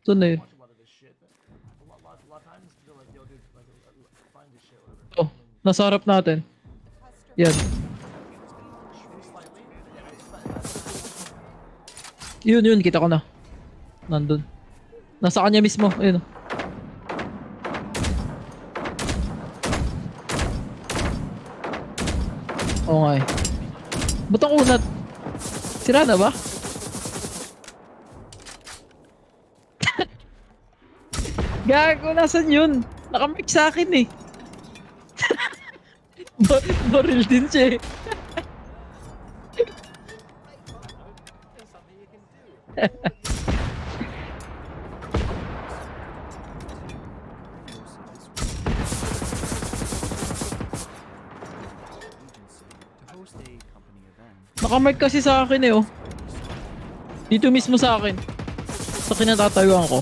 Ito na yun. Oh, nasa harap natin. Yan. Yun, kita ko na. Nandun. Nasa kanya mismo, ayun. Oo nga eh. Ba't ang unat? Sira na ba? Gago, nasan yun? Nakamake sa akin eh. Baril din siya eh. Nakamark kasi sa akin eh oh. Dito mismo sa akin. Sa kinatatayuan ko.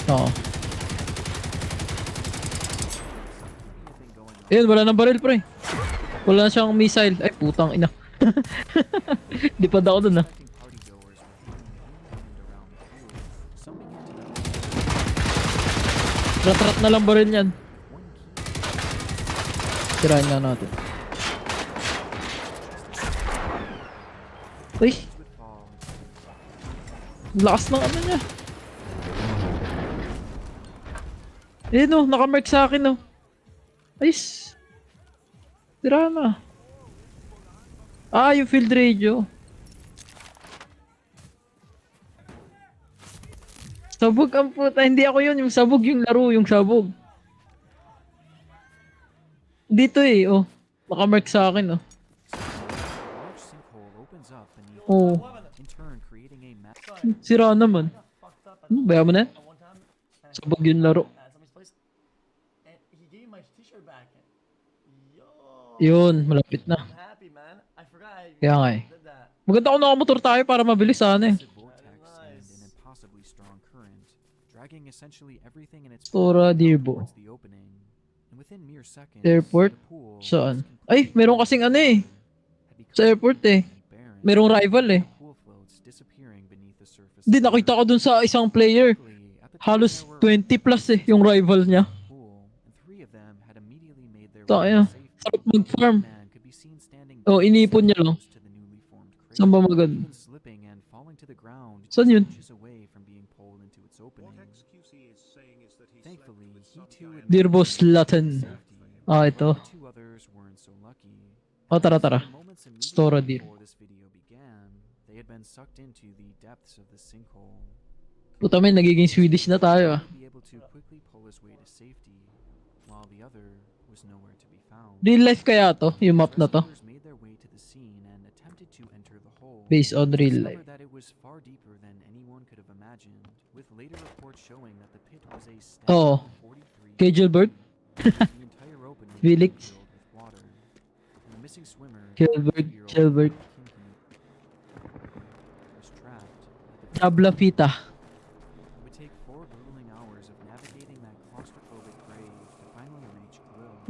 Oo. Ayun, wala nang baril pre. Wala na siyang missile. Ay putang ina. Di pa daw dun ah. Rat-rat na lang baril yan. Tirahin nga natin. Uy. Lakas ng ano niya. Eh no, nakamark sa akin no. Ayos. Tira na. Ah, yung field radio. Sabog ang puta. Hindi ako yun. Yung sabog yung laro. Yung sabog. Dito eh. Oh. Nakamark sa akin oh. Oh. Sira naman. Baya mo na? Sabog yung laro. Yun. Malapit na. Kaya nga eh. Maganda kung nakamotor tayo para mabilis sana eh. Stora Dirbo. Airport? Saan? Ay, meron kasing ano eh. Sa airport eh. Merong rival eh. Hindi, nakita ko dun sa isang player. Halos 20 plus eh, yung rival niya. Tayo. Sarap mag-farm. Oh, inipon niya lang. Saan ba maganda? Saan yun? Dirbos Latin. Ah, ito. Oh, tara. Stora Dir. Puta men, nagiging Swedish na tayo ah. Real life kaya to? Yung map na to? Based on real life. Oo. Kay Gilbert? Felix? Gilbert. Tabla Fita.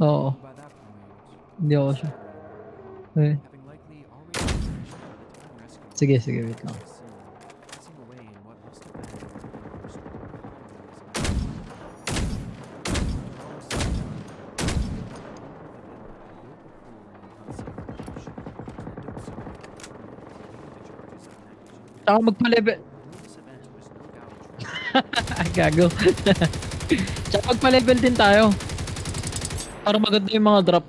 Oo. Hindi ako siya. Eh. Sige, wait lang. Tsaka magpa-level. Gago. Tsaka magpa-level din tayo. Para maganda yung mga drop.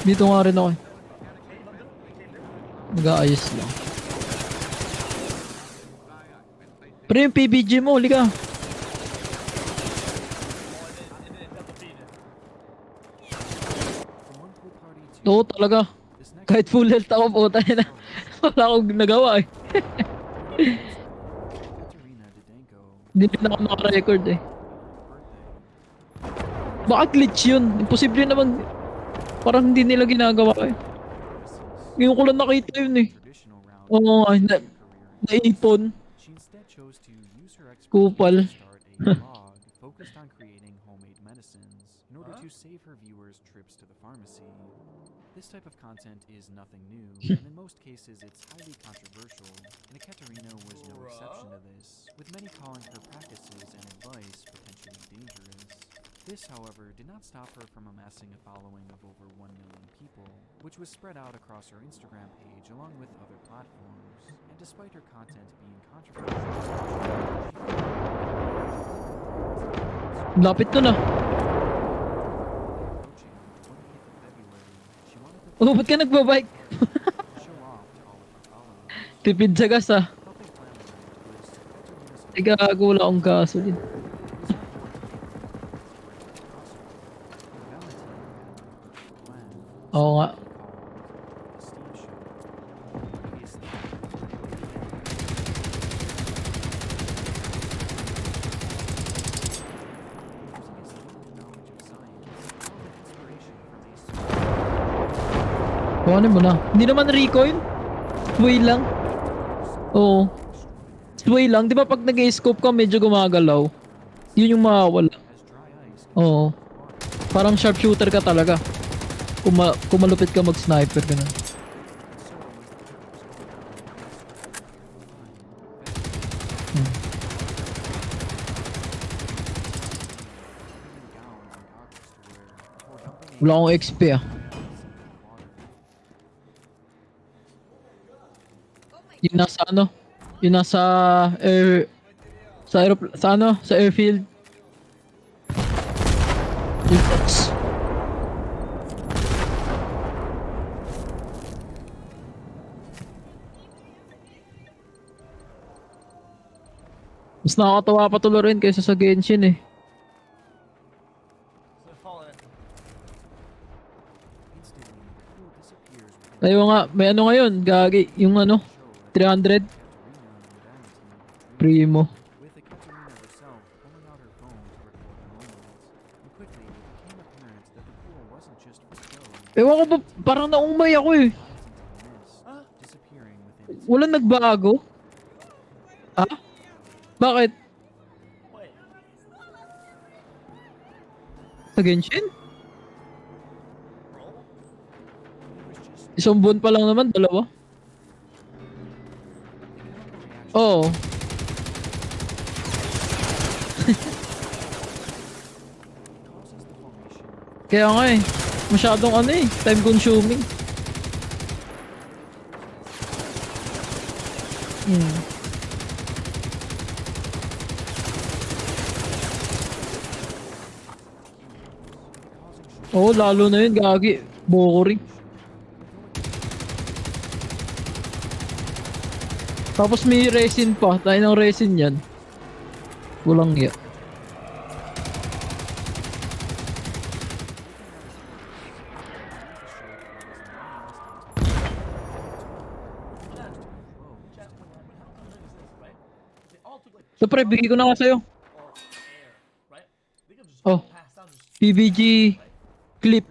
Dito nga rin ako eh. Mag-aayos lang. Pre, yung PBG mo, huli ka. Oo, talaga. Kahit full health ako, puta na. Wala akong nagawa eh. Hindi din ako naka-record eh. birthday. Baka glitch yun. Imposible naman. Parang hindi nila ginagawa eh. Ngayon ko lang nakita yun eh. Traditional route Oo nga, in her career in naipon. she instead chose to use her Kupal. expertise to start a blog focused on creating homemade medicines in order to save her viewers trips to the pharmacy. This type of content is nothing new, and in most cases it's highly controversial, and Ekaterina was no exception to this, with many calling her practices and advice potentially dangerous. This, however, did not stop her from amassing a following of over 1 million people, which was spread out across her Instagram page along with other platforms. And despite her content being controversial, Lapit nun ah. approaching on the 20th of February, she wanted to Oh, ba't ka nagbabike? show off to all of her followers. Tipid sa gas ah. Helping plan the night was Ekaterina's Ay gago, wala akong gasoline. It was her goal to make her content spread across her. Valentine had a plan. Oo nga. Something called the Steve Show. Previously, using his limited knowledge of science, found an inspiration from a Kuhanin mo na. Hindi naman recoil. Sway lang. Oo. Sway lang. Di ba pag nag-scope ka medyo gumagalaw? Yun yung mawawala. as dry ice Oo. Parang sharpshooter ka talaga. Kung malupit ka mag-sniper ka na. Wala akong XP ah. Yung nasa ano? Yung nasa air... Sa ano? Sa airfield. Yung box. Mas nakakatawa pa tuloy rin kaysa sa Genshin eh. Ayaw nga, may ano ngayon, gagi, yung ano, 300 Primo. With Ekaterina herself pulling out her phone to record the moment, and quickly it became apparent that the pool wasn't just for show. Ewan ko ba, parang naumay ako eh. Disappearing within its Walang nagbago. Ha? Bakit? Sa Genshin? Isang buwan pa lang naman, dalawa. Oo. Kaya nga eh. Masyadong ano eh, time consuming. Oo, lalo na yun, gagi. Boring. Tapos may resin pa. Tayo ng resin yan. Kulang ya. So pre, bigay ko na nga sa'yo. Oh, PBG clip.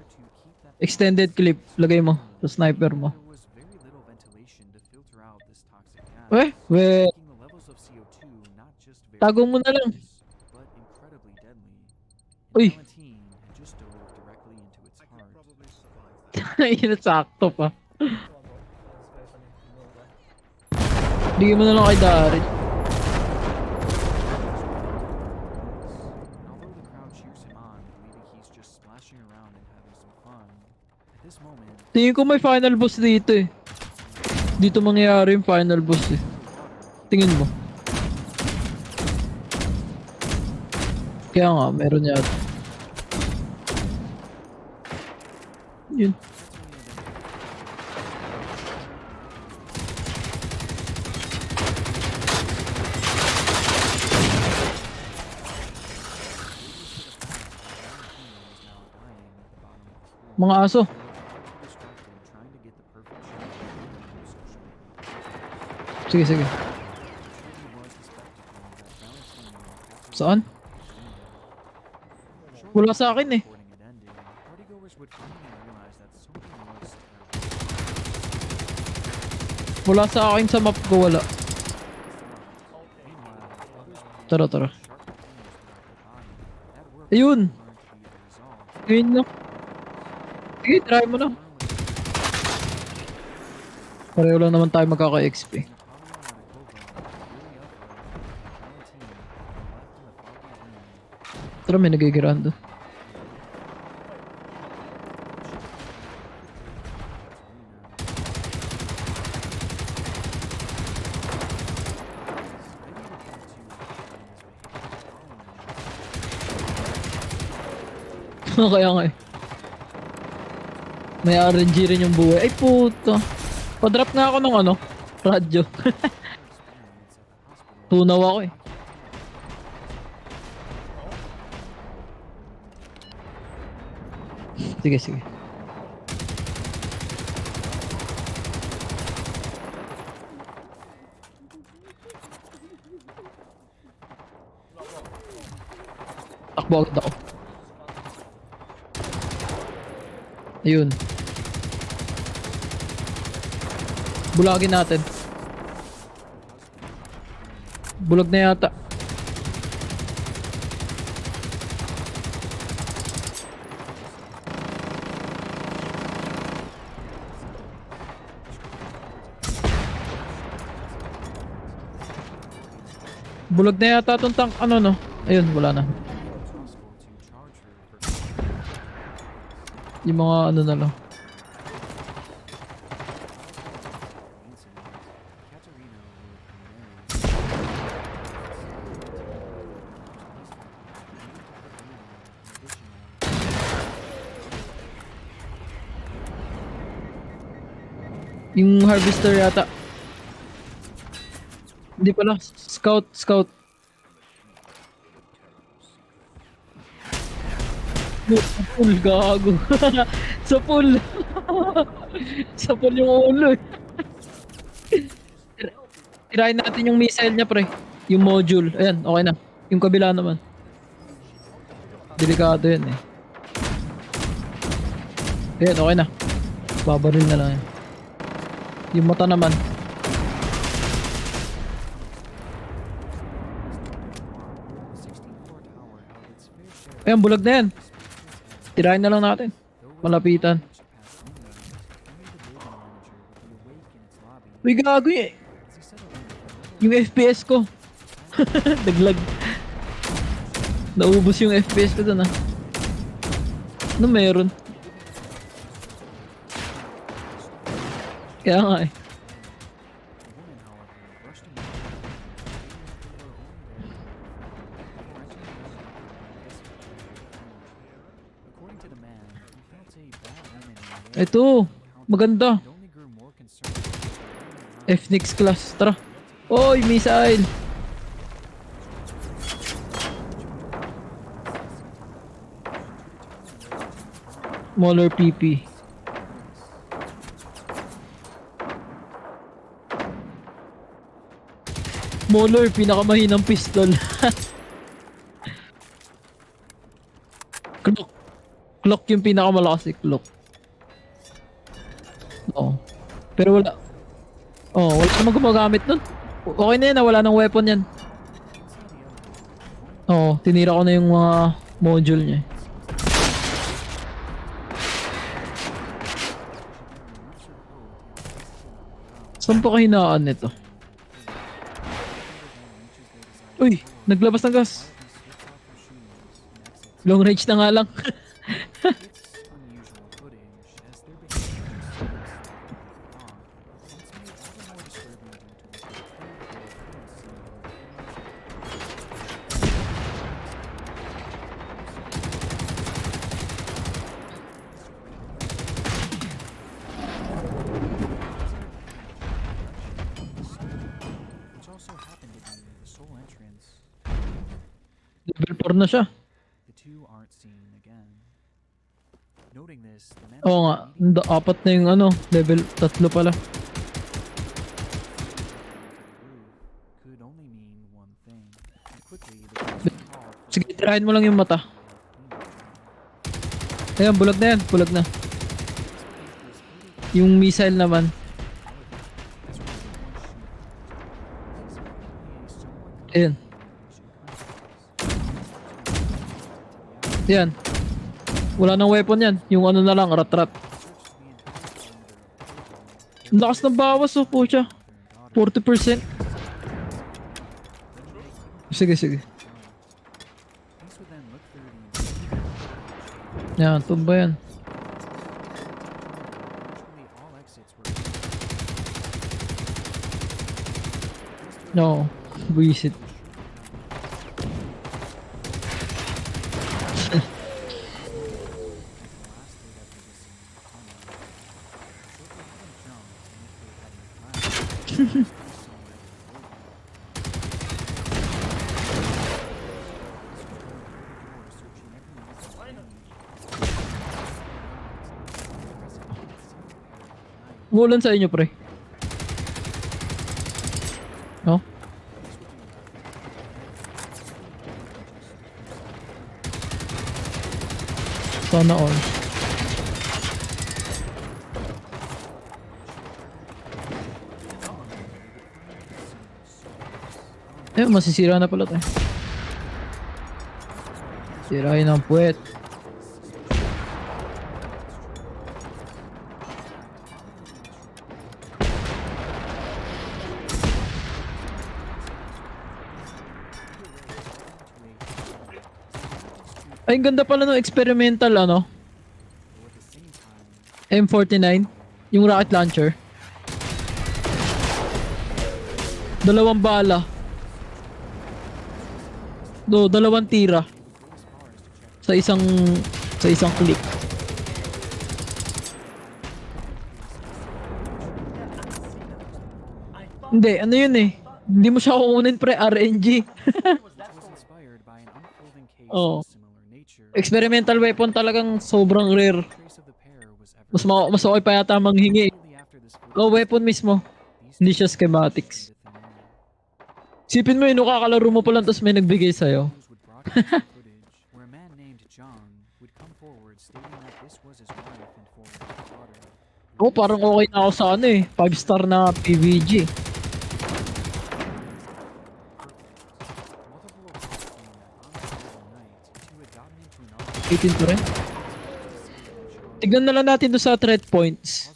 Extended clip. Lagay mo sa sniper mo. There was very little ventilation to filter out this toxic gas, Eh, making the levels of CO2 not just very tago mo na lang. dangerous, but incredibly deadly. Uy. And Valentine had just dove directly into its heart. Init sakto pa. Bigay mo na lang kay Darin. And although the crowd cheers him on, believing he's just splashing around and having some fun, at this moment, Tingin ko may final boss dito eh. Dito mangyayari yung final boss eh. Tingin mo. Kaya nga, meron yata. Yun. Mga aso. trying to get the perfect shot of social media. Sige, sige. It was the spectacle that Valentine Saan? Wala sa akin eh. Recording had ended, partygoers would finally realize that something was terrible. Wala sa akin sa map ko, wala. Meanwhile, others pointed Tara, to tara. sharp pains throughout their body that were Ayun. learned to be the result Ngayon lang. Sige, try mo na. Pareho lang naman tayo magkaka-XP. in a Pavlova, Valentina, Tara, may nagigiraan doon. Kaya nga eh. May RNG rin yung buhay. Ay puto. Pa-drop nga ako ng ano, radyo. Tunaw ako eh. Sige, sige. Takbo agad ako. Ayun. Bulagin natin. Bulag na yata. Bulag na yata itong tank. Ano no? Ayun, wala na. Yung mga ano na lang. Yung harvester yata. Hindi pala. Scout, scout. Sa pool, gago. Sa pool. Sa pool yung ulo eh. Tirahin natin yung missile niya pre. Yung module. Ayan, okay na. Yung kabila naman. Delikado yan eh. Ayan, okay na. Babaril na lang yan. Yung mata naman. Ayan, bulag na yan. Tirahin na lang natin. Malapitan. Uy, gago eh. Yung FPS ko. Naglag. Naubos yung FPS ko dun ah. Ano meron? Kaya nga eh. According to the man, he felt a bad omen in the air. Ito. Maganda. It only grew more concerned. FNIX class. Tara. Oy, missile. Smaller PP. Smaller, pinakamahinang pistol. Clock. Clock yung pinakamalakas eh, clock. Oo. Pero wala. Oh, wala namang gumagamit nun. Okay na yan, wala nang weapon yan. Oo, tinira ko na yung mga module niya. Saan pa kahinaan nito? Uy, naglabas ng gas. Long range na nga lang. Unusual footage as their behavior seems odd, and it's made all the more disturbing due to what they which also happened to be the sole entrance. Level 4 na siya. The two aren't seen again. Noting this, the man Oo nga, apat na yung ano, level 3 pala. could only mean one thing. And quickly, the Sige, tirahin mo lang yung mata. Ayan, bulag na yan. Bulag na. Yung missile naman. Ayan. Ayan. Wala nang weapon yan. Yung ano na lang, rat-rat. Ang lakas ng bawas oh, po siya. 40%. Sige, sige. Yan, tumba yan. No, buisit. Umulan sa inyo, pre. No? Sana all. Eh, masisira na pala tayo. Sirahin ang puwet. Ay, ang ganda pala ng experimental, ano? M49. Yung rocket launcher. Dalawang bala. Dalawang tira. Sa isang click. Hindi, ano yun eh. Hindi mo siya kukunin pre, RNG. Oh. Experimental weapon talagang sobrang rare. Mas okay pa yata manghingi. Oh, weapon mismo. Hindi siya schematics. Sipin mo yun, kakalaro mo pa lang tapos may nagbigay sa'yo. Oh, parang okay na ako sa ano eh. 5-star na PVG. Eighteen pa rin. Tignan na lang natin doon sa threat points.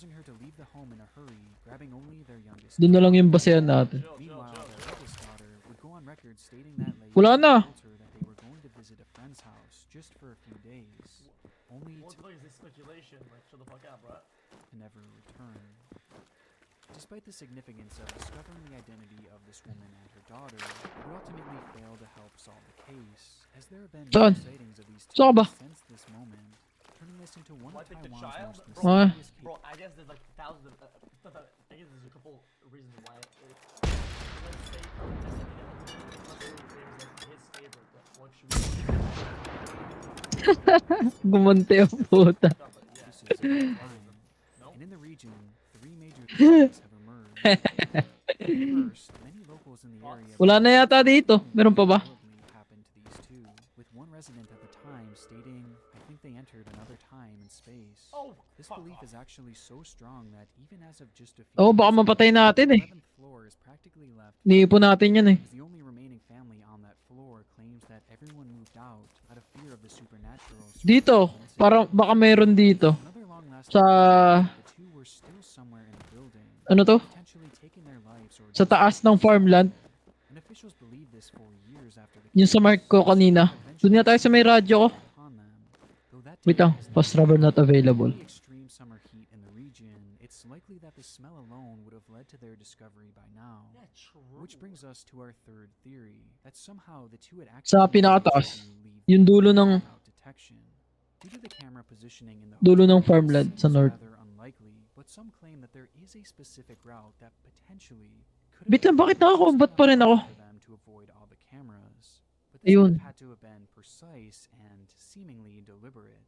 Doon na lang yung basehan natin. Wala na. Despite the significance of discovering the identity of this woman and her daughter, it would ultimately fail to help solve the case, as there have been Saan? no sightings of these two Saan ka ba? since this moment, turning this into one of What, like the Taiwan's child? most Bro, mysterious cases. bro, I guess there's like thousands of. I guess there's a couple reasons why. Let's say, let's say it was like his favorite. But what should we? Gumunti ang puta. This is a crime. And in the region, three major cases have emerged. First, many locals in the area Wala na yata dito. Meron pa ba? happened to these two, with one resident at the time stating, "I think they entered another time and space." Oh, This fuck belief off. is actually so strong that even as of just a few Oo, baka years ago, mapatay natin the eh. 11th floor is practically left Niipon natin yan eh. as the only remaining family on that floor claims that everyone moved out of fear of the supernatural. Dito, parang baka meron dito. Another long-lasting Sa, theory is that the two were still somewhere in the building, ano to? potentially taking their lives or Sa taas ng farmland. and officials believe this for years after the Yung sa mark ko kanina. Doon nga tayo sa may radyo ko. upon them. Though that Wait lang, fast travel not available. the extreme summer heat in the region, it's likely that the smell alone would have led to their discovery by now. Yeah, true. Which brings us to our third theory, that somehow the two had Sa actually pinakataas, managed to leave yung dulo ng without detection. Due to the camera positioning in the dulo ng hotel, farmland this sa seems north. rather unlikely, but some claim that there is a specific route that potentially could Bit lang, bakit nakakombat pa rin ako? for them to avoid all the cameras. But this would Ayun. have had to have been precise and seemingly deliberate.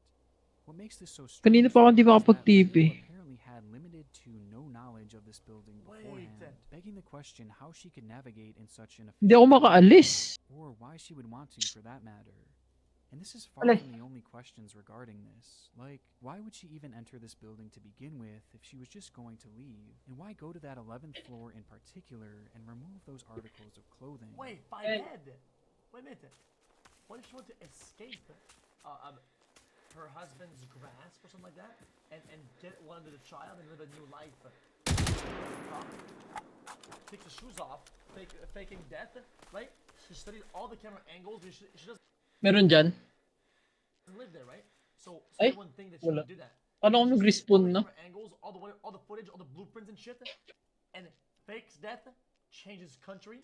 What makes this so Kanina strange pa ako hindi is that makapag-TP. Will apparently had limited to no knowledge of this building beforehand, begging the question how she could navigate in such an Hindi ako efficient makaalis. or why she would want to for that matter. And this is far Alay. from the only questions regarding this. Like, why would she even enter this building to begin with if she was just going to leave? And why go to that 11th floor in particular and remove those articles of clothing? Wait, by bed. Wait a minute. What if she wanted to escape her husband's grasp or something like that, and get one under the child and live a new life? Take the shoes off, faking death, right? She studied all the camera angles. She doesn't Meron dyan? live there, right? So Ay, everyone think that she wala. would do that. Paano ako She studied all nag-respawn the na? camera angles, all the footage, all the blueprints and shit, and fakes death, changes country,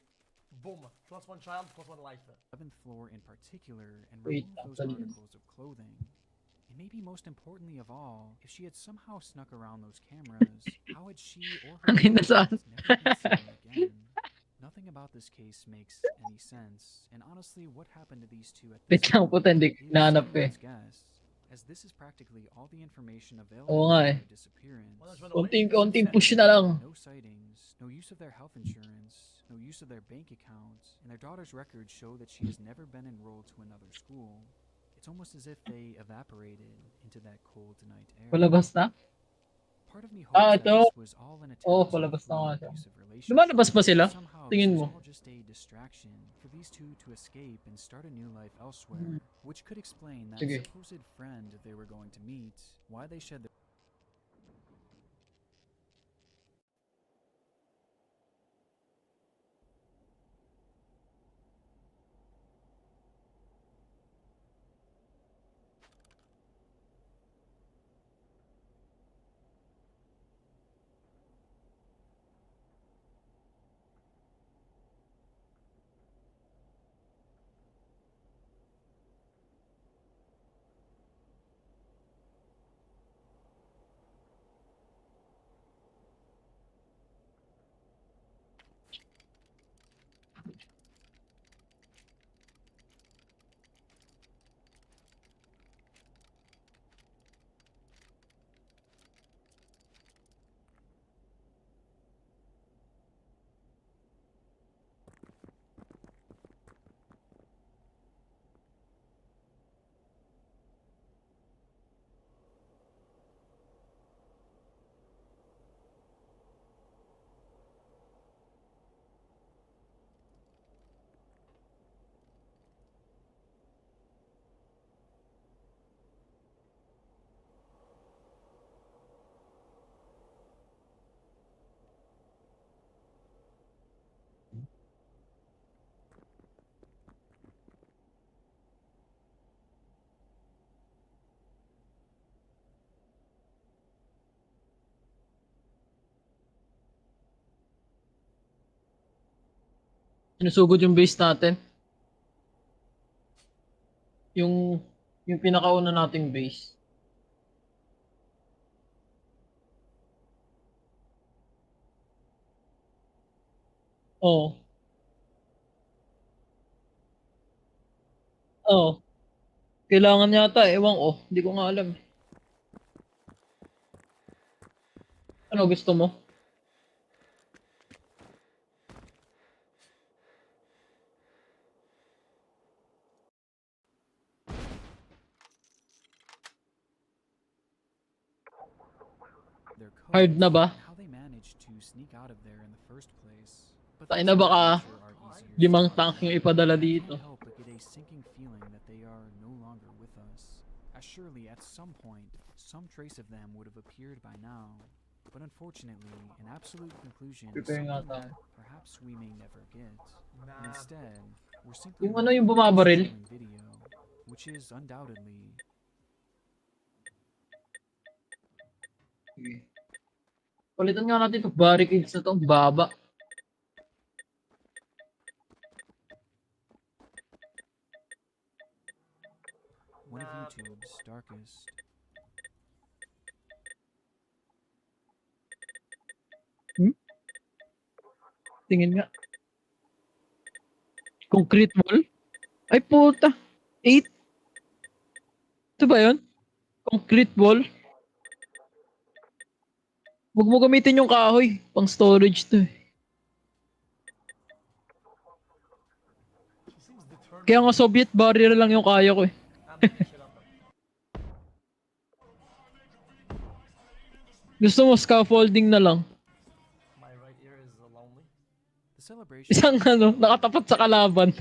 boom, plus one child, plus one life. 11th floor in particular and Wait, remove those actually- articles of clothing. And maybe most importantly of all, if she had somehow snuck around those cameras, how had she or her Ang ina saan? friends never been seen again? Nothing about this case makes any sense, and honestly, what happened to these two at Wait this lang po, point hindi. is Nahanap ko eh. anyone's guess, as this is practically all the information Oo available nga on eh. their disappearance. Konting push na lang. No sightings, no use of their health insurance, no use of their bank accounts, and their daughter's records show that she has never been enrolled to another school. It's almost as if they evaporated into that cold night air. Palabas na? Part of me hopes that ito. this was all an attempt Oo, to palabas na flee nga an siya. abusive relationship. Lumalabas ba sila? Somehow Tingin this mo. was all just a distraction for these two to escape and start a new life elsewhere, which could explain that Sige. supposed friend they were going to meet, why they shed their Sinusugod yung base natin. Yung pinakauna nating base. Oo. Oo. Kailangan yata, ewan ko. Hindi ko nga alam. Ano gusto mo? their codes Hard na ba? and how they managed to sneak out of there in the first place. But Tayo things na of that baka nature are easier limang said than tank yung done. ipadala I dito. can't help but get a sinking feeling that they are no longer with us. As surely at some point, some trace of them would have appeared by now. But unfortunately, an absolute conclusion is Prepare something nga that perhaps we may never get. And Nah. instead, we're simply Yung ano, yung left with this bumabaril? chilling video, which is undoubtedly Sige. Palitan nga natin itong barricades na itong baba. one of YouTube's darkest. Tingin nga. Concrete wall? Ay puta. 8? Ito ba yun? Concrete wall. Huwag mo gamitin yung kahoy. Pang storage to eh. She seems determined. Kaya nga Soviet barrier lang yung kaya ko eh. I'm picking shit up. Gusto mo scaffolding na lang. My right ear is lonely. The celebration Isang nakatapat sa kalaban.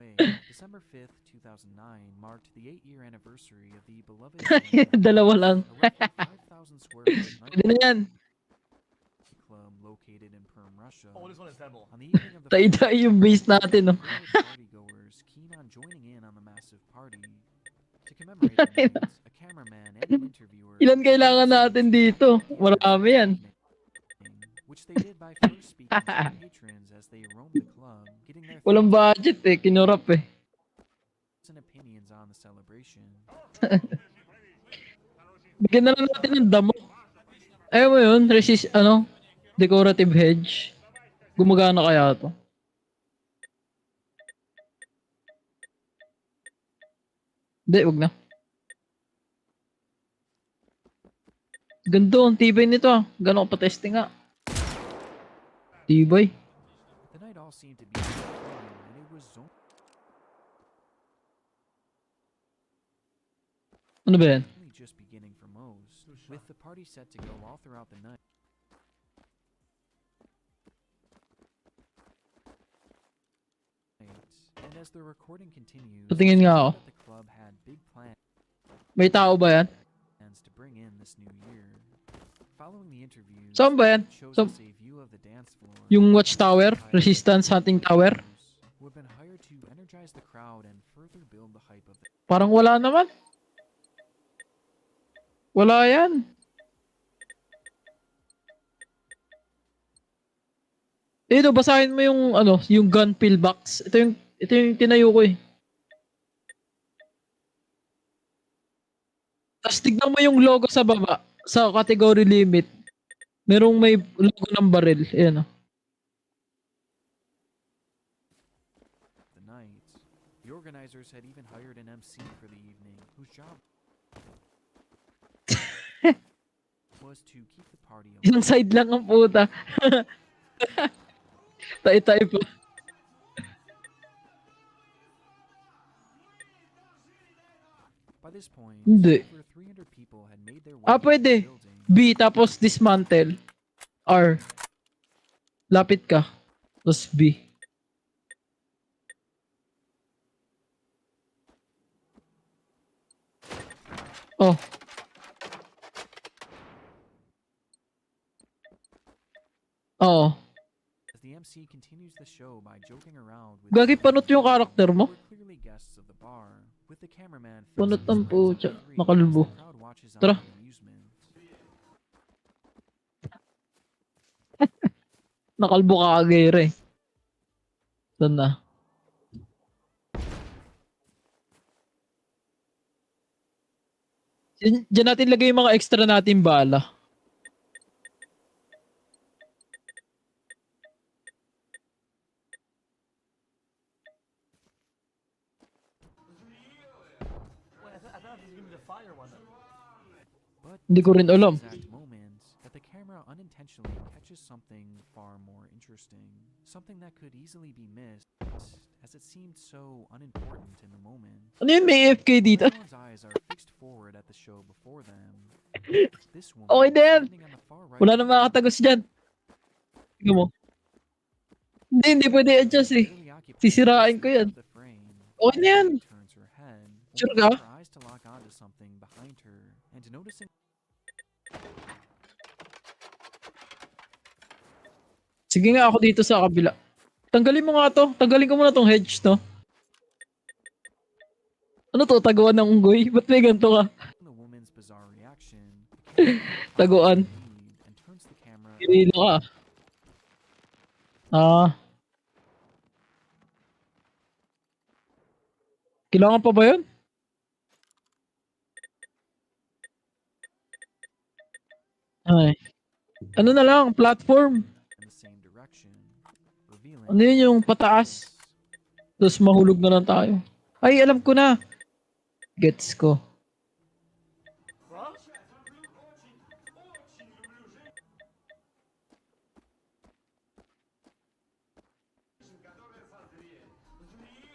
Way, December 5th, 2009 marked the 8-year anniversary of the beloved Dalawa lang. a roughly 5,000 square foot Pwede na yan. nightclub located in Perm, Russia. Oh, this one is terrible. On the evening of the Tayo-tayo yung base natin, no? partygoers keen on joining in on the massive party. To commemorate the night, a cameraman and an interviewer Ilan kailangan natin dito? Marami yan. which they did by first speaking to the patrons as they roamed the club, getting their Walang thoughts budget eh. Kinurap eh. and opinions on the celebration. Bigyan na lang natin ng damo. Ayaw mo yun? Decorative hedge. Gumagana kaya to? Hindi, wag na. Ganda, ang tibay nito ah. Gano'n ko pa-testing nga. Tibay. The night all seemed to be fun, and it was Ano ba yan? only just beginning for most, with the party set to go all throughout the night. And as the recording continues, Patingin nga ako. that the club had big plans May tao ba yan? to bring in this new year. Following the interviews, Saan ba yan? shows Sa- us a view of the dance floor. Yung watchtower? Resistance hunting tower? Who have been hired to energize the crowd and further build the hype of the Parang wala naman. Wala yan. Ito, basahin mo yung yung gun pillbox. Ito yung tinayo ko eh. Tapos tignan mo yung logo sa baba, sa category limit. Merong may logo ng baril. Ayan o. the night. The organizers had even hired an MC for the evening, whose job was to keep the party Isang alive. side lang ang puta. Tayo-tayo pa. By this point, Hindi. over 300 people had made their way Ah, into the pwede. building. B, tapos dismantle. R. Lapit ka. Tapos B. Oh. Oo. As the MC continues the show by joking around with Gagi, panot yung karakter mo. who were clearly guests of the bar, with the cameraman Panot fixing ang his lens pucha. on three Nakalbo. as the crowd watches on Tara. in amusement. Nakalbo ka agere. Doon na. Diyan natin lagay yung mga extra natin bala. Wait, I thought this was gonna be the fire one. But Hindi ko rin it's at alam. this exact moment that the camera unintentionally catches something far more interesting, something that could easily be missed, as it seemed so unimportant in the moment. Ano yun, may AFK dito? Everyone's eyes are fixed forward at the show before them. This woman, Okay na yan. standing on the far right Wala of na the makakatagos dyan. Tingnan mo. Hindi pwede adjust eh. clearly occupies Sisirain ko the yan. center of the frame. Okay na yan. Turns her head, Sure only ka? for her eyes to lock onto something behind her, and noticing Sige nga ako dito sa kabila. Tanggalin mo nga to. Tanggalin ko muna tong hedge to. Ano to? Taguan ng unggoy? Ba't may ganito ka? the woman's bizarre reaction, the camera Taguan. and turns the camera Pirilo ka. Ah. Kailangan pa ba yun? Ay. Ano na lang, platform. in the same direction, revealing Ano yun yung pataas? this. Tapos mahulog na lang tayo. Ay, alam ko na. Gets ko. Bro?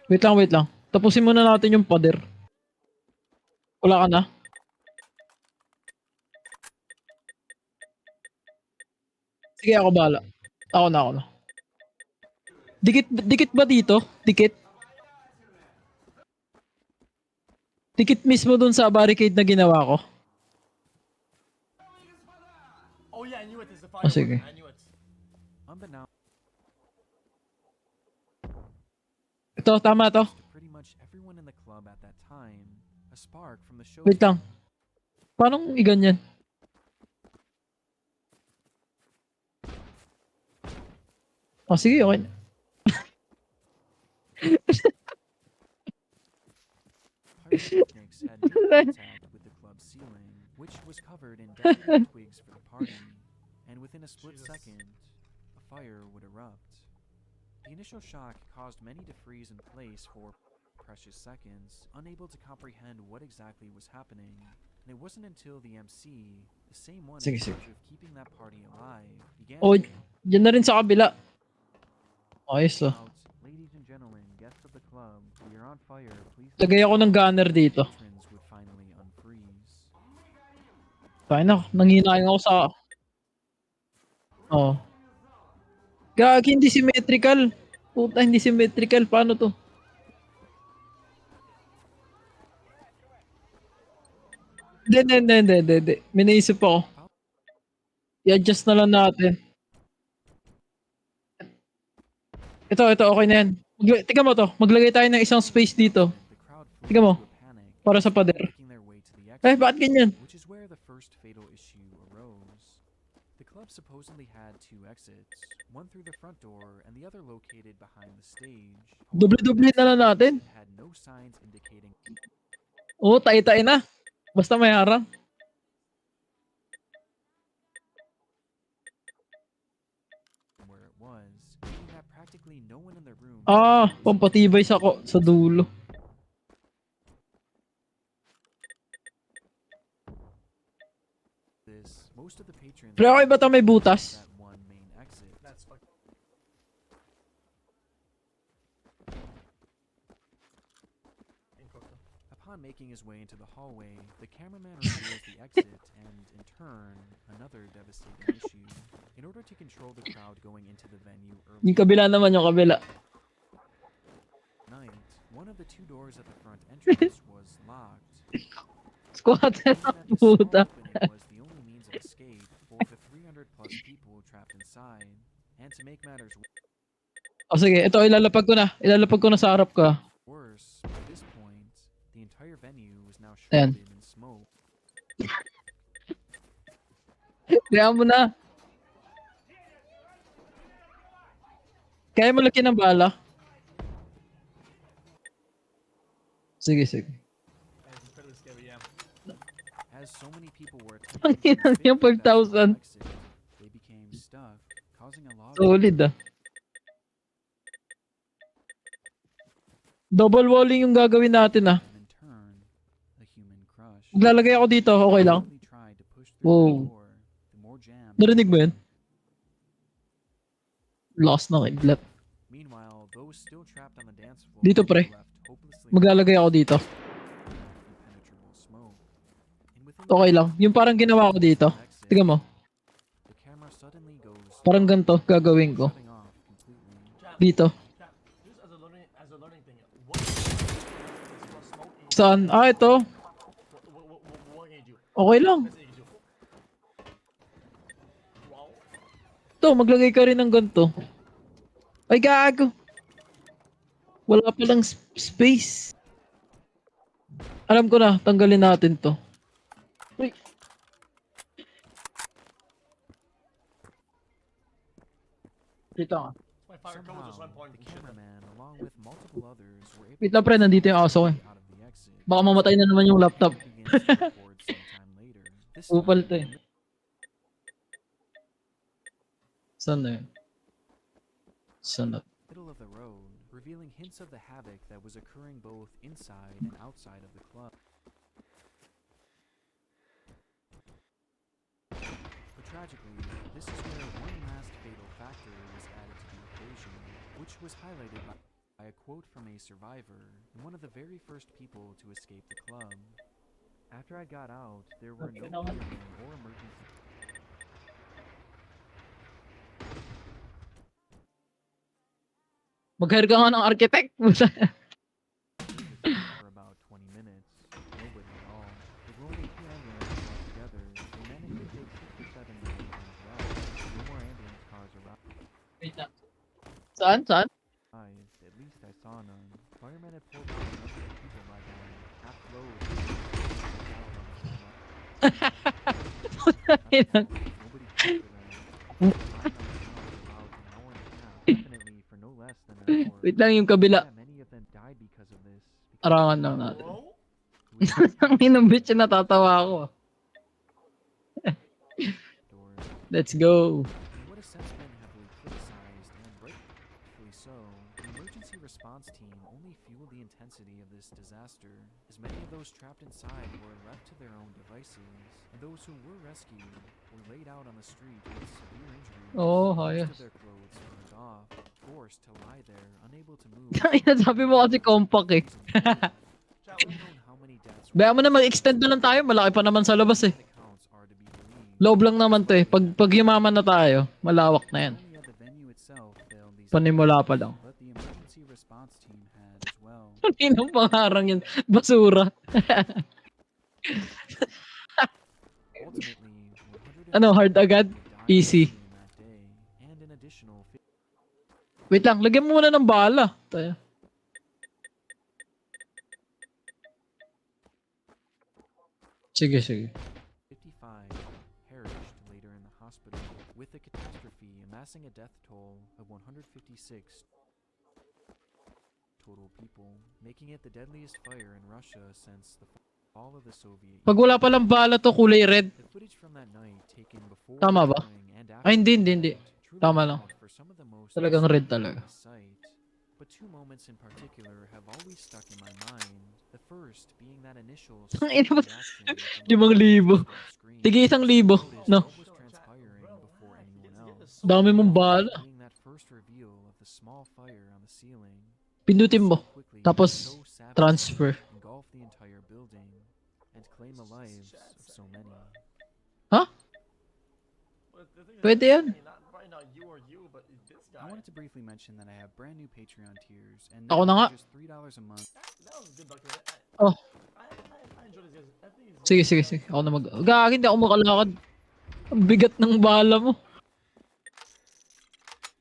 Wait lang. Tapusin muna natin yung pader. Wala ka na? Sige, ako bahala. Ako na. Dikit ba dito? Dikit? Dikit mismo dun sa barricade na ginawa ko. Oh yeah, I knew it. It's the Oh, sige. firework. I knew it. Unbeknownst Ito, tama to. to pretty much everyone in the club at that time, a spark from the show Wait lang. Paano i-ganyan? Oh, sige, okay. pyrotechnics had made contact with the club's ceiling, which was covered in decorated twigs for the party, and within a split second, a fire would erupt. The initial shock caused many to freeze in place for precious seconds, unable to comprehend what exactly was happening. And it wasn't until the MC, the same one in Sige, sige. charge of keeping that party alive, began Oh, to dyan na rin sa kabila. Ayos oh. shout, "Ladies and gentlemen, guests of the club, we are on fire. Please." Lagay ako ng gunner dito. Patrons would finally unfreeze. Tayo na, nanginayang ako sa... Oh. Gagi, hindi symmetrical. Puta, hindi symmetrical. Paano to? Hindi. May naisip ako. I-adjust na lang natin. Ito, okay na yan. Tingnan mo to. Maglagay tayo ng isang space dito. The crowd flew Tingnan mo. into a panic, Para sa pader. making their way to the exit, Bakit ganyan? which is where the first fatal issue arose. The club supposedly had two exits, one through the front door and the other located behind the stage. Doble-doble na lang natin. It had no signs indicating Oo, tayo na. Basta may harang. where it was, meaning that practically no one in the room. Ah, pampatibay sa dulo. This, most of the patrons Pero okay ba ito may butas? that one main exit. That's fucking. Upon making his way into the hallway, the cameraman reveals the exit and, in turn, another devastating issue. In order to control the crowd going into the venue early Yung kabila naman, yung kabila. night, one of the two doors at the front entrance was locked. Squatter Meaning na that the small puta. opening was the only means of escape for the 300 plus people trapped inside. And to make matters O sige, ito ilalapag ko na. Ilalapag ko na sa harap ka. worse, by this point, the entire venue was now Ayan. shrouded in smoke. Kaya mo na. Kaya mo laki ng bala. Sige. It's incredibly scary, yeah. As so many people were Ang attempting ina to yung figure that 5,000. exit, they became stuck, causing a lot of Solid ah. Double walling yung gagawin natin ah. and in turn, a human crush. Maglalagay ako dito, okay lang. The more they tried to push through Wow. the door, the more jammed Narinig mo it yun? Lost na kidlat. Meanwhile, those still trapped on the dance floor Dito, pre. were left hopelessly Maglalagay ako dito. lost in impenetrable smoke. And within Okay lang. Yung parang ginawa ko dito. exit, Tingnan mo. the camera suddenly goes Parang ganito gagawin ko. shutting off completely. Jam, Dito. Jam, just as a learning thing. What is smoke? Saan? Ah, ito. What can you do? Okay lang. Best thing you can do. Wow. Ito, maglagay ka rin ng ganito. Ay, gago. Wala palang space. Alam ko na, tanggalin natin to. Uy. Dito nga. My fire code was Somehow, 1 point. the cameraman, along with multiple others, were able Wait lang pre, nandito yung aso ko eh. out of the exit. Baka mamatay na naman yung laptop. Begins to record sometime later. This Upal time, to eh. Saan na yun? Saan na? middle of the road, revealing hints of the havoc that was occurring both inside and outside of the club. Tragically, this is where one last fatal factor was added to the equation, which was highlighted by a quote from a survivor and one of the very first people to escape the club. After I got out, there were no firemen or emergency Mag-hire ka nga ng architect. for about 20 minutes. Nobody at all. With only 2 ambulances altogether, they managed to take 6 to 7 days as well. No more ambulance cars arrived. Saan? At least I saw none. Firemen had pulled out a number of people by then, half load. Nobody cared for them. Definitely for no less than an hour. Wait lang yung kabila. Yeah, many of them died because of this. Arangan lang natin. Bro? Ang inang bitch, natatawa ako. Let's go. In what has since been heavily criticized, and rightfully so, the emergency response team only fueled the intensity of this disaster, as many of those trapped inside were left to their own devices, and those who were rescued were laid out on the street with severe injuries, Oh, most hayos. of their clothes burned off, forced to lie there, unable to move. Sabi mo kasi compact eh. How many deaths Baya mo na mag-extend na lang tayo, malaki pa naman sa labas eh. accounts are to be believed. Loob lang naman to eh. Pag yumaman na tayo, malawak na yan. Only at the venue itself failed these Panimula pa lang. but the emergency response team had as well. Inang pangarang yan. Basura. Ultimately, 100 Ano, hard agad? died Easy. in that day, and an additional Wait lang, lagyan mo muna ng bala. Tayo. Sige. 55 perished later in the hospital, with the catastrophe amassing a death toll of 156 total people, making it the deadliest fire in Russia since the fall of the Soviet Pag wala palang bala to, kulay red. The footage from that night taken before, Tama ba? during, and after Ay, hindi. the event truly Tama lang. called for some of the most Talagang red disturbing talaga. sight. But 2 moments in particular have always stuck in my mind. The first being that initial Ang ina ba? reaction with the 5,000. on screen. Tige 1,000, no? What was transpiring before anyone else. Dami mong bala. Being that first reveal of the small fire on the ceiling. Pindutin mo. So quickly, Tapos, so savagely transfer. engulf the entire building and claim the lives of so many. Ha? Pwede yan. Right now, you or you, but this guy. I wanted to briefly mention that I have brand new Patreon tiers, and Ako na now nga. for just $3 a month. That was good, Doctor. Oh. I enjoy this. I think he's Sige. Ako na mag... Gagi, hindi ako makalakad. Ang bigat ng bala mo.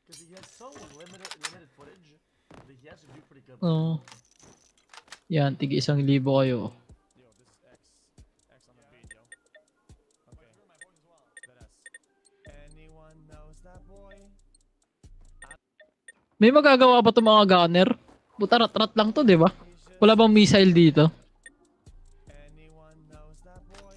because he has so limited footage that he has to do pretty good. Oo. Yan, tige 1,000 kayo. Yo, this is X on the beat, yo. Okay. That us. Anyone knows that boy? May magagawa pa itong mga gunner? Buta rat-rat lang to, di ba? Wala bang missile dito? Anyone knows that boy?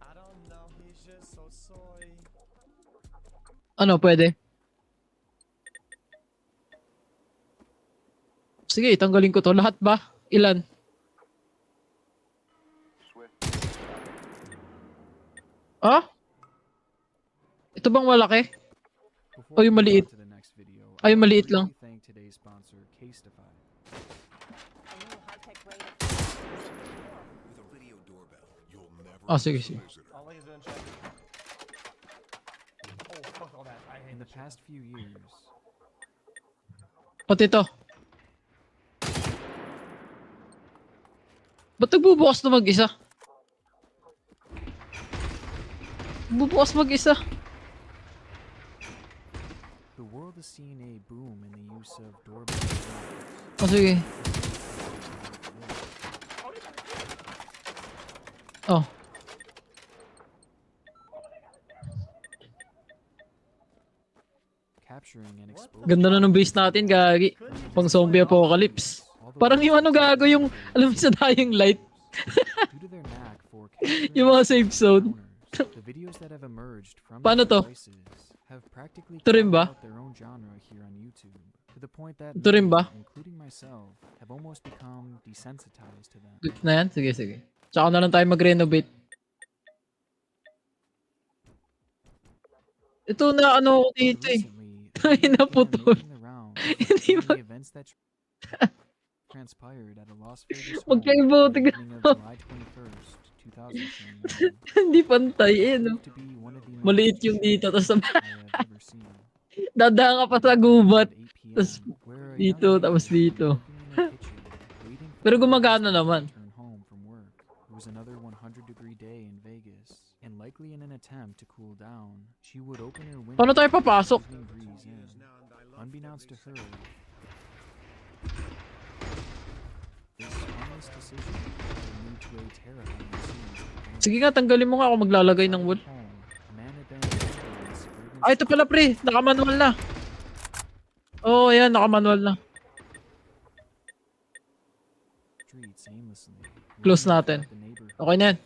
I don't know, he's just so soy. Ano, pwede? Sige, tanggalin ko to. Lahat ba? Ilan? Ah? Ito bang malaki? Before Oh, yung we move on maliit. to the next video, Ay, yung I wanna maliit lang. briefly thank today's sponsor, Casetify. A new high-tech brain. With a video doorbell, you'll never Ah, sige. miss a visitor. All he's doing check. Oh, fuck all that. I hate In the this shit. past few years, Pati to. Ba't nagbubukas na mag-isa? Bubukas mag-isa. the world has seen a boom in the use of doorbell cameras. Oh, sige. Oh. Capturing and exposing Ganda na ng base natin, gagi. Pang zombie apocalypse. Parang yung ano gago yung, alam mo sa dying light. due to their knack for capturing Yung mga safe zone. encounters, the videos that have emerged from Paano these to? devices have practically Ito rin carved ba? out their own genre here on YouTube, to the point that Ito rin many, ba? including myself, have almost become desensitized to them. Good na yan? Sige, sige. Tsaka na lang tayo mag-renovate. Ito na ano ko But dito eh. recently, a Ay, video began naputol. making the rounds Hindi showing ba? the events that transpired at a Las Vegas home on Magkaiba, the tingnan evening of mo. July 21st, 2021. Hindi pantay eh, no? Proved to be one of the most Maliit yung dito, chilling tapos I have ever seen. dadaan ka pa sa It gubat. happened at 8 p.m., Tapos where a young dito, lady tapos had been dito. working in her kitchen, waiting for Pero her gumagana husband to naman. return home from work. It was another 100-degree day in Vegas, and likely in an attempt to cool down, she would open her window Paano tayo to let papasok? the evening breeze in. Unbeknownst to her, this harmless decision would lead to a terrifying scene. Sige nga, tanggalin mo nga ako maglalagay ng wool. Ay, ito pala pre. Naka-manual na. Oo, oh, ayan. Naka-manual na. Close natin. Okay na yan.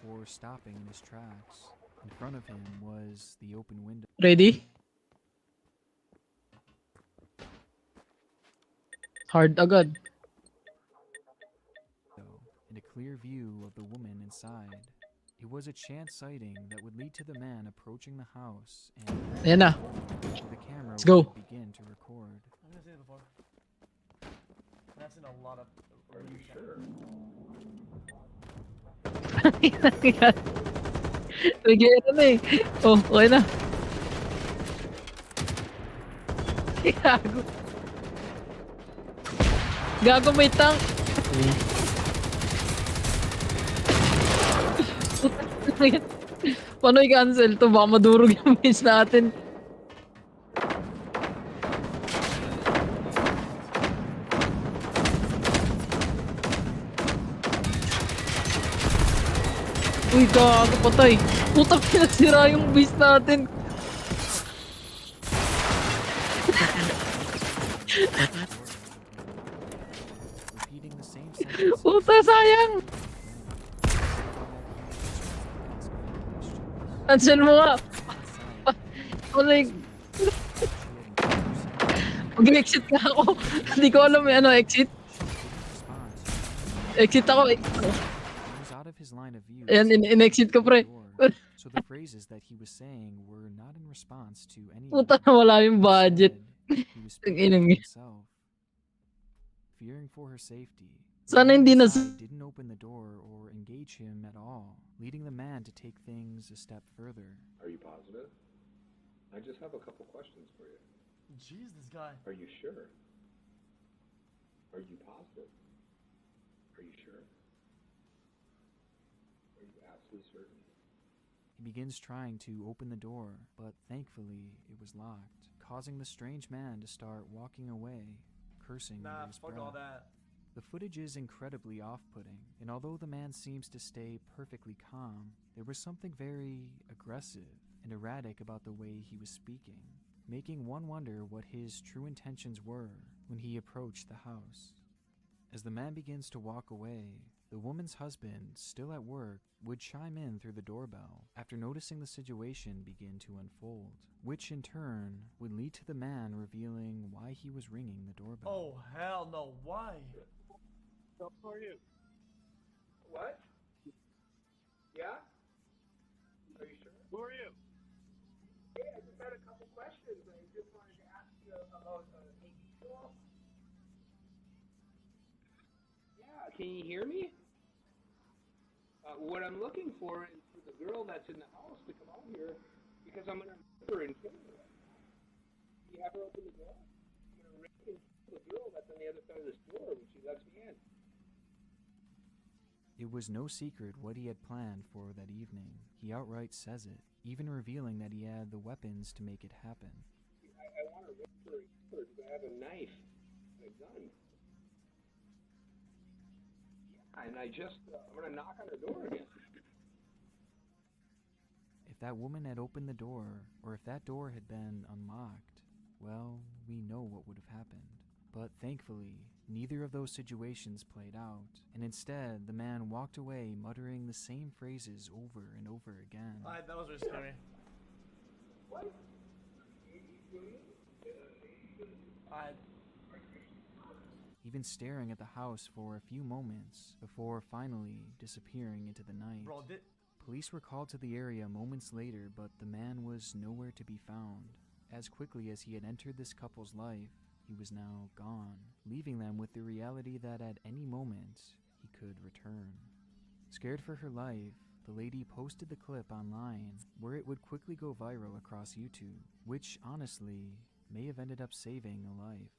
Ready? Hard agad. And a clear view of the woman inside. It was a chance sighting that would lead to the man approaching the house and Ayan na. the camera Let's go. would begin to record. I've never seen it before. And I've seen a lot of. Are you sure? Sige, ano na eh. Oh, okay na. Gago. Gago, may tank. Paano i-cancel to? Baka madurog yung base natin. Uy, gago, patay. Putak, pinasira yung base natin. Repeating the same sentence. Puta, sayang. Cancel mo nga. Like, mag-exit ka ako. Hindi ko alam may ano, exit. Exit ako. Ayan, in-exit ko, pre. So the phrases that he was saying were not in response to any. Puta na wala yung budget. Instead, he was speaking Inang- to himself. Fearing for her safety, the Sana woman hindi na- inside didn't open the door or engage him at all, leading the man to take things a step further. Are you positive? I just have a couple questions for you. Jeez, this guy. Are you sure? Are you positive? Are you sure? Are you absolutely certain? He begins trying to open the door, but thankfully it was locked, causing the strange man to start walking away, cursing Nah, under his fuck breath. all that. The footage is incredibly off-putting, and although the man seems to stay perfectly calm, there was something very aggressive and erratic about the way he was speaking, making one wonder what his true intentions were when he approached the house. As the man begins to walk away, the woman's husband, still at work, would chime in through the doorbell after noticing the situation begin to unfold, which in turn would lead to the man revealing why he was ringing the doorbell. Oh, hell no. Why? Who are you? What? Yeah? Are you sure? Who are you? Yeah, I just had a couple questions. I just wanted to ask you about AD. Yeah, can you hear me? What I'm looking for is for the girl that's in the house to come out here because I'm gonna rip her and kill her. You have her open the door? I'm gonna rip and kill the girl that's on the other side of this door when she lets me in. It was no secret what he had planned for that evening. He outright says it, even revealing that he had the weapons to make it happen. I want to rip her and kill her because I have a knife and a gun. Yeah, and I'm gonna knock on her door again. If that woman had opened the door, or if that door had been unlocked, well, we know what would have happened. But thankfully, neither of those situations played out, and instead, the man walked away muttering the same phrases over and over again. That was really scary. What? I even staring at the house for a few moments before finally disappearing into the night. bro, Police were called to the area moments later, but the man was nowhere to be found. As quickly as he had entered this couple's life, he was now gone, leaving them with the reality that at any moment he could return. Scared for her life, the lady posted the clip online, where it would quickly go viral across YouTube, which honestly may have ended up saving a life.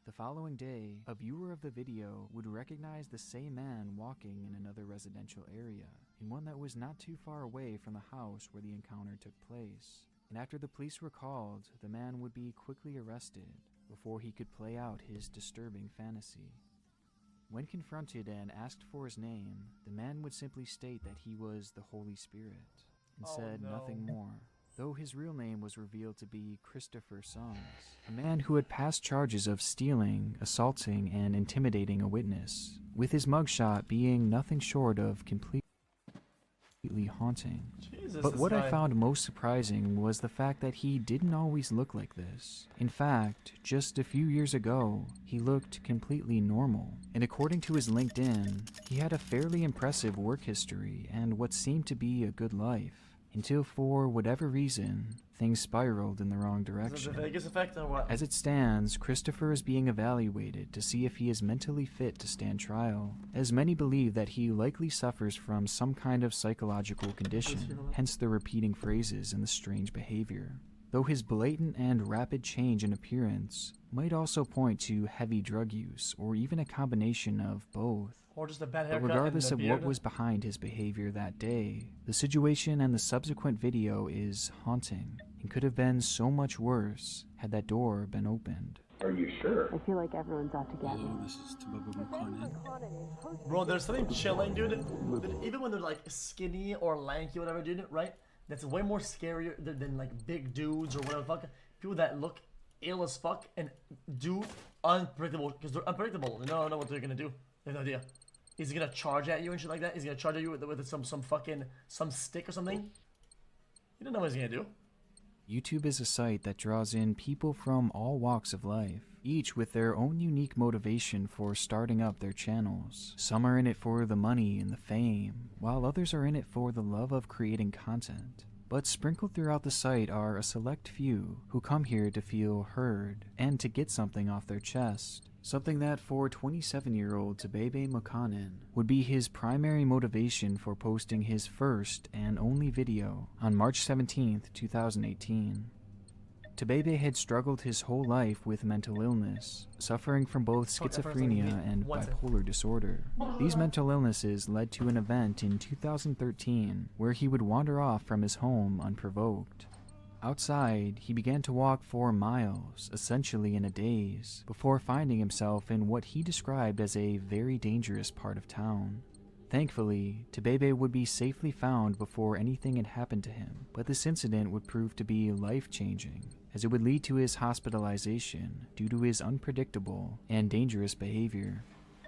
The following day, a viewer of the video would recognize the same man walking in another residential area, in one that was not too far away from the house where the encounter took place. And after the police were called, the man would be quickly arrested before he could play out his disturbing fantasy. When confronted and asked for his name, the man would simply state that he was the Holy Spirit, and said nothing more, though his real name was revealed to be Christopher Sons, a man who had passed charges of stealing, assaulting, and intimidating a witness, with his mugshot being nothing short of completely haunting. Jesus, But this what I guy. found most surprising was the fact that he didn't always look like this. In fact, just a few years ago, he looked completely normal. And according to his LinkedIn, he had a fairly impressive work history and what seemed to be a good life, until for whatever reason, things spiraled in the wrong Is it direction. the Vegas effect or what? As it stands, Christopher is being evaluated to see if he is mentally fit to stand trial, as many believe that he likely suffers from some kind of psychological condition, hence the repeating phrases and the strange behavior. Though his blatant and rapid change in appearance might also point to heavy drug use, or even a combination of both. Or just a bad But haircut. regardless and of the what beard? was behind his behavior that day, the situation and the subsequent video is haunting, and could have been so much worse had that door been opened. Are you sure? I feel like everyone's out to get me. Hello, this is Tababa Mukanen. Bro, there's something chilling, dude. Even when they're like skinny or lanky, whatever, dude, right? That's way more scarier than like big dudes or whatever. Fuck, people that look ill as fuck and do unpredictable because they're unpredictable. They don't know what they're gonna do. They have no idea. Is he gonna charge at you and shit like that? Is he gonna charge at you with some fucking stick or something? You don't know what he's gonna do. YouTube is a site that draws in people from all walks of life, each with their own unique motivation for starting up their channels. Some are in it for the money and the fame, while others are in it for the love of creating content. But sprinkled throughout the site are a select few who come here to feel heard and to get something off their chest. Something that for 27-year-old Tabebe Mukanen would be his primary motivation for posting his first and only video on March 17th, 2018. Tabebe had struggled his whole life with mental illness, suffering from both schizophrenia and bipolar disorder. These mental illnesses led to an event in 2013 where he would wander off from his home unprovoked. Outside, he began to walk for miles, essentially in a daze, before finding himself in what he described as a very dangerous part of town. Thankfully, Tabebe would be safely found before anything had happened to him, but this incident would prove to be life-changing, as it would lead to his hospitalization due to his unpredictable and dangerous behavior.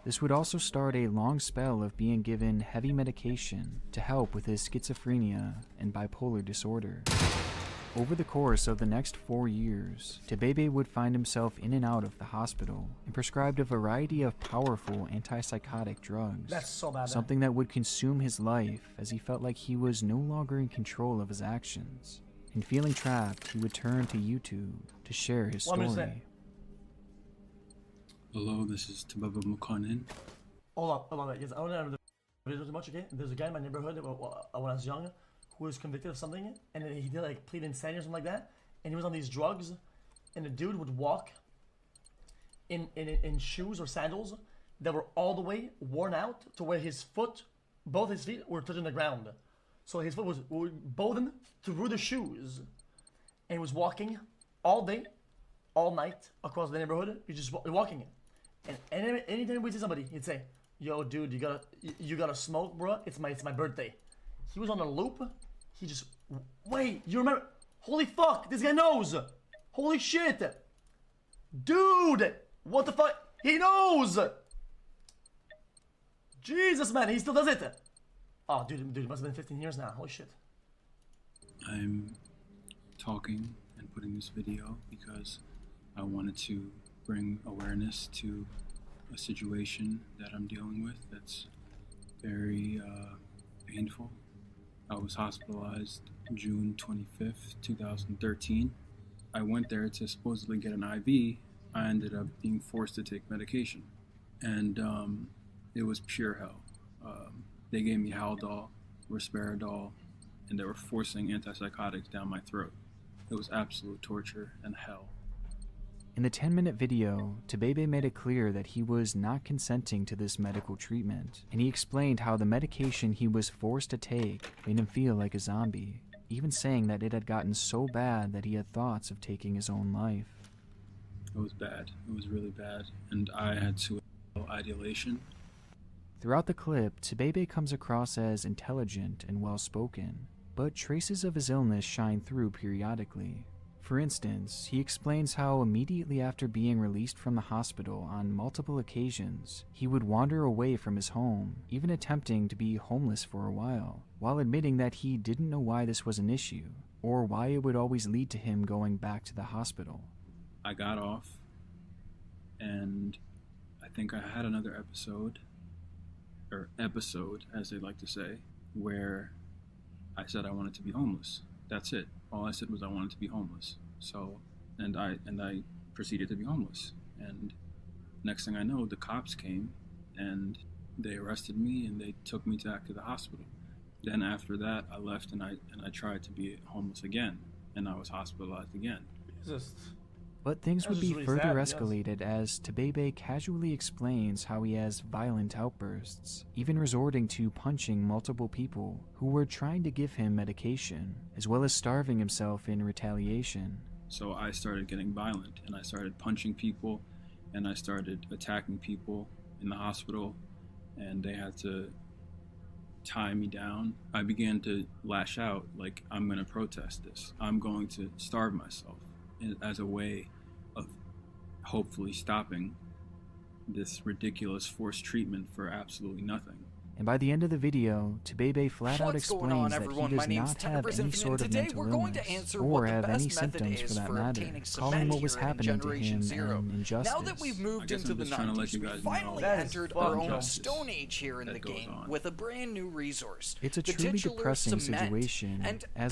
This would also start a long spell of being given heavy medication to help with his schizophrenia and bipolar disorder. Over the course of the next 4 years, Tabebe would find himself in and out of the hospital and prescribed a variety of powerful antipsychotic drugs. That's so bad. Something that would consume his life as he felt like he was no longer in control of his actions. And feeling trapped, he would turn to YouTube to share his What am I story. saying? Hello, this is Tababa Mukanen. Hold on, because I don't know the video too much, okay? There's a guy in my neighborhood when I was young who was convicted of something, and then he did like plead insanity or something like that, and he was on these drugs, and the dude would walk in shoes or sandals that were all the way worn out to where both his feet were touching the ground. So his foot was bowing through the shoes, and he was walking all day, all night across the neighborhood. He's just walking it. And anytime we see somebody, he'd say, "Yo, dude, you gotta smoke, bro. It's my birthday." He was on a loop. He just wait. You remember? Holy fuck! This guy knows. Holy shit, dude! What the fuck? He knows. Jesus, man, he still does it. Oh, dude, it must have been 15 years now. Holy shit. I'm talking and putting this video because I wanted to bring awareness to a situation that I'm dealing with that's very painful. I was hospitalized June 25th, 2013. I went there to supposedly get an IV. I ended up being forced to take medication. And it was pure hell. They gave me Haldol, Risperidol, and they were forcing antipsychotics down my throat. It was absolute torture and hell. In the 10-minute video, Tebebe made it clear that he was not consenting to this medical treatment, and he explained how the medication he was forced to take made him feel like a zombie, even saying that it had gotten so bad that he had thoughts of taking his own life. It was bad. It was really bad. And I had suicidal ideation. Throughout the clip, Tebebe comes across as intelligent and well-spoken, but traces of his illness shine through periodically. For instance, he explains how immediately after being released from the hospital on multiple occasions, he would wander away from his home, even attempting to be homeless for a while admitting that he didn't know why this was an issue, or why it would always lead to him going back to the hospital. I got off, and I think I had another episode as they like to say, where I said I wanted to be homeless. That's it. All I said was I wanted to be homeless. So, and I proceeded to be homeless. And next thing I know, the cops came and they arrested me and they took me back to the hospital. Then after that, I left and I tried to be homeless again, and I was hospitalized again. But things would That's be just really further sad, yes. escalated as Tebebe casually explains how he has violent outbursts, even resorting to punching multiple people who were trying to give him medication, as well as starving himself in retaliation. So I started getting violent, and I started punching people, and I started attacking people in the hospital, and they had to tie me down. I began to lash out like, I'm going to protest this. I'm going to starve myself as a way of hopefully stopping this ridiculous forced treatment for absolutely nothing. And by the end of the video, Tebebe flat out What's going on, explains that everyone? he My does name's not have Tenebris any Infinite, sort of and today mental we're going to illness, answer or what the have any best method symptoms for is that for matter, obtaining calling cement what was here in happening to Generation him Zero. an injustice. Now that we've moved I guess into I'm the just trying to let 90s, you we guys know finally that is entered fucking our own justice Stone Age here in that the goes game on. with a brand new resource. It's a the truly titular depressing cement. situation, And as